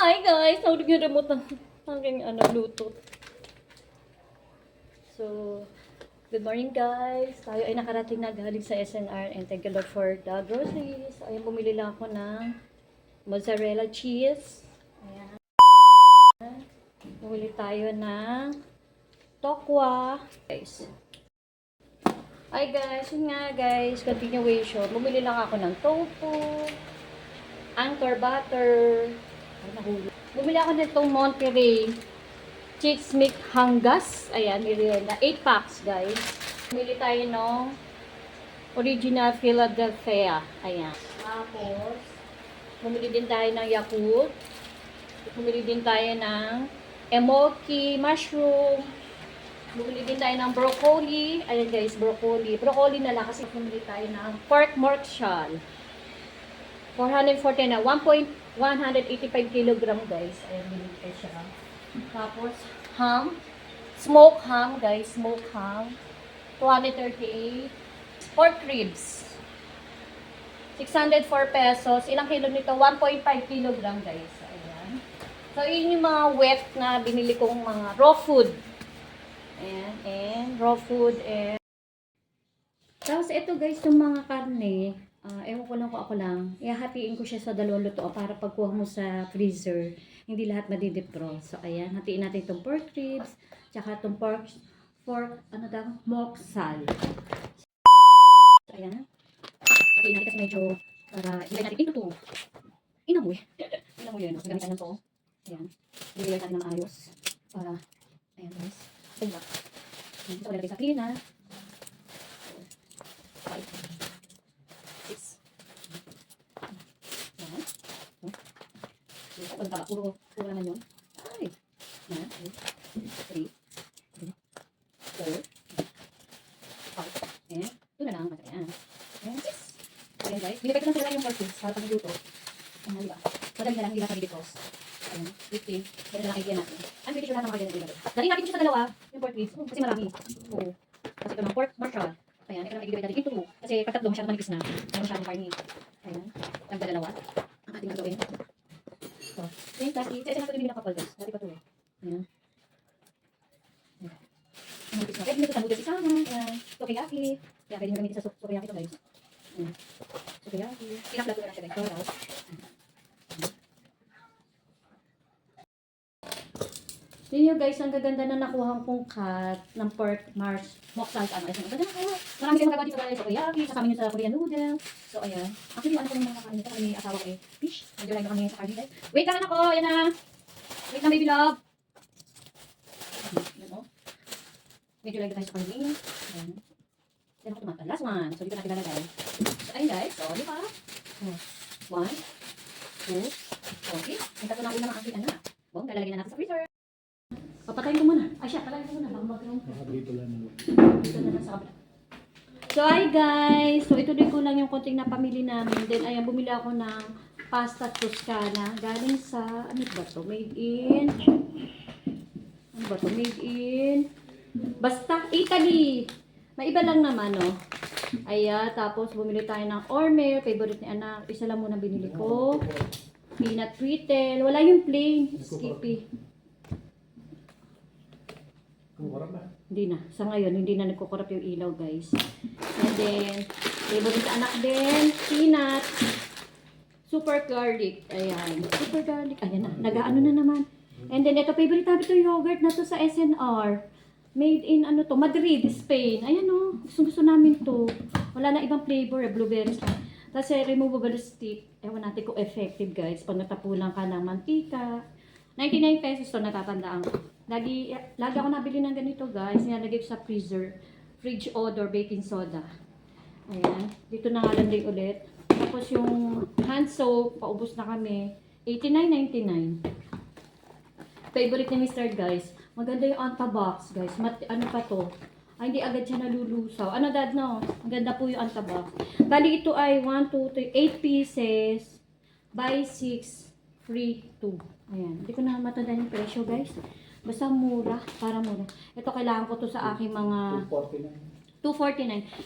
Hi guys! Nahulog yung remote ng aking Bluetooth. So, good morning guys. Tayo ay nakarating na galing sa SNR and thank you Lord for the groceries. Ayan, bumili lang ako ng mozzarella cheese. Ayan. Bumili tayo ng tokwa. Guys. Hi guys, yun nga guys, continuation. Bumili lang ako ng tofu, anchor butter. Ay, nahulog. Bumili ako nitong Monterey Chicks Mix Hanggas. Ayan, nililenda. 8 packs, guys. Bumili tayo ng original Philadelphia. Ayan. Tapos, bumili din tayo ng Yakult. Bumili din tayo ng Emoki mushroom. Bumili din tayo ng broccoli. Ayan guys, broccoli. Broccoli na lang kasi bumili tayo ng pork mortial. 440 na. 1.185 kilogram guys. Ayan, binigay siya. Tapos, ham. Smoked ham guys. Smoked ham. 238. Pork ribs. 604 pesos. Ilang kilo nito? 1.5 kilogram guys. Ayan. So, yun yung mga wet na binili kong mga raw food. Ayan. And raw food. And tapos, ito guys, yung mga karne. Ewan ko lang kung ako lang, ihahatiin ko siya sa dalawang luto para pagkuha mo sa freezer, hindi lahat madidipro. So, ayan, hatiin natin itong pork ribs, tsaka itong pork, moksal. So, ayan. Hatiin natin kasi medyo, para ilagay natin into to. Inamoy. Inamoy yun. So, gamitan lang to. Ayan. Ilagay natin ng maayos. Para, ayan guys. Ayan lang. Ito ko lagay sa klina. 5. 6. Yan. Pag puro naman yun. Ay. Yan. 3. 4. 5. Ayan. Ito na lang. Ayan. Ayan. 6. Ayan guys. Binibay ko lang sila yung pork para pag nagluto. Ayan, diba? Madali na lang. Hindi na kami dipos. Ayan. 15. Kaya na lang idea natin. I'm pretty sure lahat ng mga ganyan. Dali natin ko sa dalawa. Yung pork ribs. Kasi marami. Oo. Kasi ito ng pork martial. Ayan, ito na i-divide natin into 2. Kasi pag tatlo, masyadong manipis na. Ay, masyadong carne. Ayan. Nagdadalawa. Ang ating gagawin. So, yung plastic. Kasi natin bibili ng kapal guys. Dati pa ito eh. Ayan. Ayan. Manipis na. Pwede nyo ito sa noodles isama. Ayan. Sukiyaki. Kaya pwede nyo gamitin sa sukiyaki ito guys. Ayan. Sukiyaki. Pinaklat ko na lang siya guys. Ayan. Yun yung guys, ang gaganda na nakuha kong cut ng pork moksal. Ang ganda na kayo. Marami kayong magagawa dito guys. Sukiyaki, kasama nyo sa Korean noodle. So, ayan. Actually, ano ko yung mga kakain nito. Kami asawa ko eh. Fish. Medyo lang kami sa carne guys. Wait lang ako. Ayan na. Wait lang baby love. Ayan o. Medyo lang tayo sa carne. Ayan. Ayan ako tumata. Last one. So, dito natin lalagay. So, ayun guys. So, di ba? 1, 2, okay. May tatlo na ulam ang aking anak. Bong, lalagay na natin sa freezer. Papatayin ko muna. Ay siya, patayin ko muna. Baka mag-room. Dito na lang sa kabila. So, hi guys. So, ito din ko lang yung konting napamili namin. Then, ayan, bumili ako ng pasta Toscana. Galing sa, ano ba to? Made in, ano ba to? Made in, basta, Italy. May iba lang naman, no? Ayan, tapos bumili tayo ng Ormer. Favorite ni anak. Isa lang muna binili ko. Peanut brittle. Wala yung plain. Skippy. Hindi na. Sa ngayon, hindi na nagkukurap yung ilaw, guys. And then, favorite sa anak din, peanut. Super garlic. Ayan. Super garlic. Ayan na. Nag-ano na naman. And then, ito, favorite namin ito yogurt na to sa SNR. Made in, ano to, Madrid, Spain. Ayan o. Gusto namin to. Wala na ibang flavor, blueberries lang. Tapos, removable stick. Ewan natin kung effective, guys. Pag natapulang ka ng mantika. 99 pesos to, natatandaan ko. Lagi ako nabili ng ganito guys. Nilalagay ko sa freezer. Fridge odor, baking soda. Ayan. Dito na nga lang din ulit. Tapos yung hand soap, paubos na kami. 89.99. Favorite ni Mr. guys. Maganda yung Antabox guys. Ano pa to? Ay, hindi agad siya nalulusaw. Ano dad no? Ang ganda po yung Antabox. Bali ito ay 1, 2, 3, 8 pieces. Buy 6, free 2. Ayan. Hindi ko na matandaan yung presyo guys. Basta mura, para mura. Ito kailangan ko to sa aking mga 249.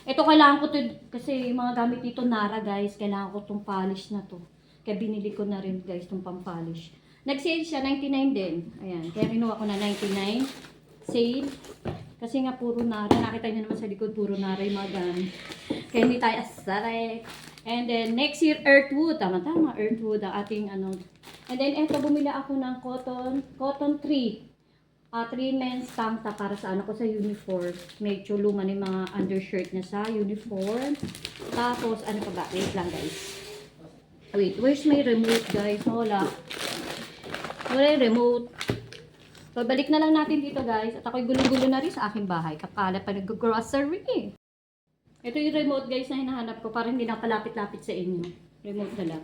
Ito kailangan ko to kasi mga gamit dito Nara guys, kailangan ko tong polish na to. Kaya binili ko na rin guys tong pang-polish. Nag-sale siya, 99 din. Ayan, kaya kinuha ko na 99. Sale. Kasi nga puro nara. Nakita nyo naman sa likod, puro nara yung mga gamit. Kaya hindi tayo aesthetic. And then, next year, Earthwood. Tama-tama, Earthwood ang ating ano. And then, eto, bumili ako ng cotton 3. 3 men's tank top para sa ano ko sa uniform. Medyo luma yung mga undershirt niya sa uniform. Tapos, ano pa ba? Wait lang, guys. Wait, where's my remote, guys? Wala. Wala yung remote. Pagbalik na lang natin dito, guys. At ako'y gulo-gulo na rin sa aking bahay. Kakala pa nag-grocery. Ito yung remote, guys, na hinahanap ko para hindi na palapit-lapit sa inyo. Remote na lang.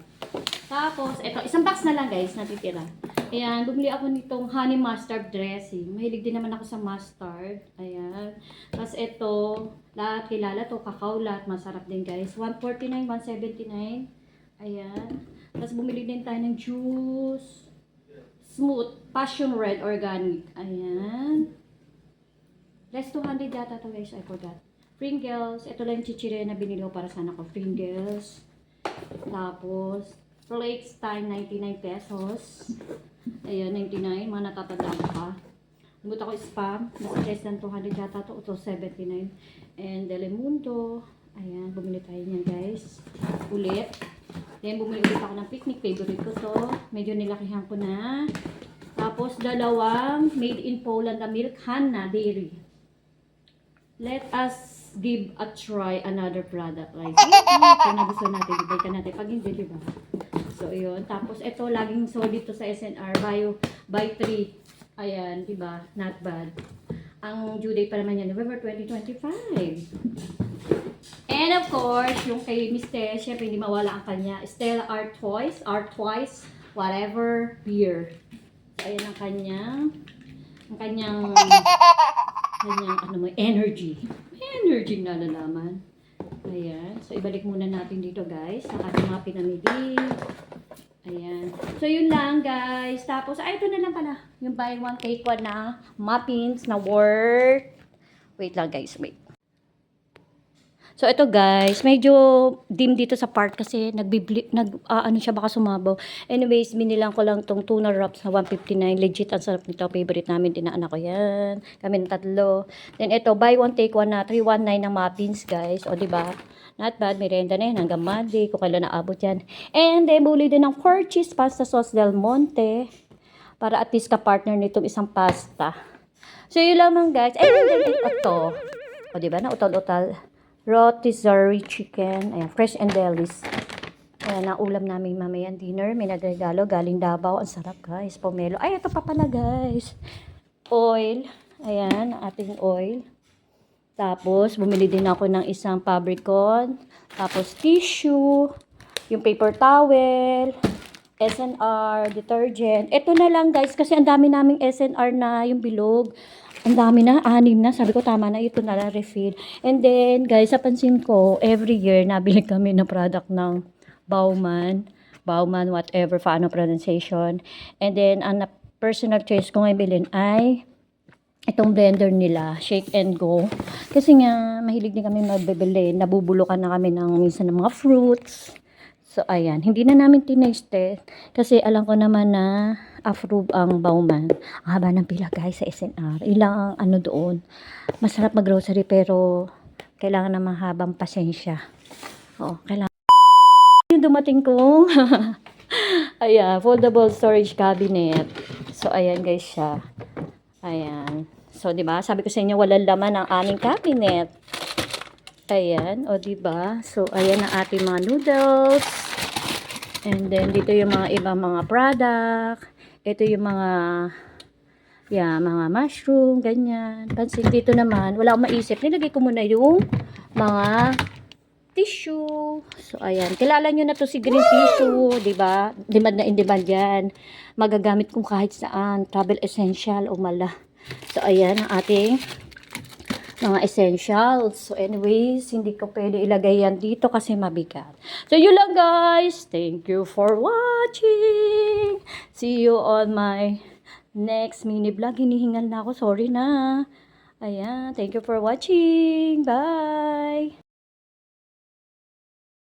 Tapos, ito, isang box na lang, guys, natitira. Ayan, bumili ako nitong honey mustard dressing. Mahilig din naman ako sa mustard. Ayan. Tapos ito, lahat kilala to, cacao lahat. Masarap din, guys. 149, 179. Ayan. Tapos bumili din tayo ng juice. Smooth, passion red, organic. Ayan. Less 200 yata to, guys. I forgot. Pringles. Ito lang yung chichire na binili ko para sana ko. Pringles. Tapos, flakes time 99 pesos. Ayan, 99. Mga natatandaan pa. Nagot ako spam. Nasa less than 200 yata to. Ito, 79. And Delimundo. Ayan, bumili tayo niyan, guys. Ulit. Then, bumili ulit ako ng picnic. Favorite ko to. Medyo nilakihan ko na. Tapos, dalawang made in Poland na milk Hanna Dairy. Let us give a try another product. Like, kung nagustuhan natin, ibigay natin. Pag hindi, diba? So, yun. Tapos, ito, laging sold dito sa SNR. Buy 3. Ayan, diba? Not bad. Ang due date pa naman yan, November 2025. And of course, yung kay Mr. Syempre, hindi mawala ang kanya. Stella Artois, whatever, beer. So, ayan ang kanyang ano mo, energy. Energy na nalaman. Ayan. So, ibalik muna natin dito, guys. Sa ating mga pinamili. Ayan. So, yun lang, guys. Tapos, ito na lang pala. Yung buy one, take one na muffins na worth. Wait lang, guys. Wait. So, ito guys, medyo dim dito sa part kasi ano siya, baka sumabaw. Anyways, binilang ko lang tong tuna wraps na 159. Legit, ang sarap nito. Favorite namin, tinaanak ko yan. Kami ng tatlo. Then, ito, buy one, take one na 319 na muffins, guys. O, diba? Not bad. Merenda na yan hanggang Monday. Kung kailan naabot yan. And then, buli din ng 4 cheese pasta sauce Del Monte. Para at least ka-partner nitong isang pasta. So, yun lamang, guys. And then, ito. O, diba? Na utal-utal. Rotisserie chicken. Ayan, fresh and delis. Ayan, ang ulam namin mamayang dinner. May nagregalo, galing Davao. Ang sarap, guys. Pomelo. Ay, ito pa pala, guys. Oil. Ayan, ating oil. Tapos, bumili din ako ng isang Fabricon. Tapos, tissue. Yung paper towel. SNR, detergent. Ito na lang, guys, kasi ang dami naming SNR na yung bilog. Ang dami na, 6 na. Sabi ko, tama na, ito na lang, refill. And then, guys, sa pansin ko, every year, nabili kami ng product ng Bauman, whatever, paano pronunciation. And then, ang personal choice ko ngayon bilhin ay itong blender nila, Shake and Go. Kasi nga, mahilig din kami magbibili. Nabubulukan na kami ng minsan ng mga fruits. So, ayan. Hindi na namin tineste kasi alam ko naman na approve ang Bauman. Ang haba ng pila, guys, sa SNR. Ilang ano doon. Masarap mag-grocery pero kailangan na mahabang pasensya. Oo, kailangan. Yung dumating kong ayan, foldable storage cabinet. So, ayan, guys, siya. Ayan. So, di ba? Sabi ko sa inyo, walang laman ang aming cabinet. Ayan, o diba? So, ayan ang ating mga noodles. And then, dito yung mga ibang mga product. Ito yung mga, mga mushroom, ganyan. Pansin dito naman, wala akong maisip. Nilagay ko muna yung mga tissue. So, ayan. Kilala nyo na to si green tissue, diba? Demand na in demand yan. Magagamit kong kahit saan. Travel essential o mala. So, ayan ang ating mga essentials. So, anyways, hindi ko pwede ilagay yan dito kasi mabigat. So, yun lang, guys. Thank you for watching. See you on my next mini vlog. Hinihingal na ako. Sorry na. Ayan. Thank you for watching. Bye.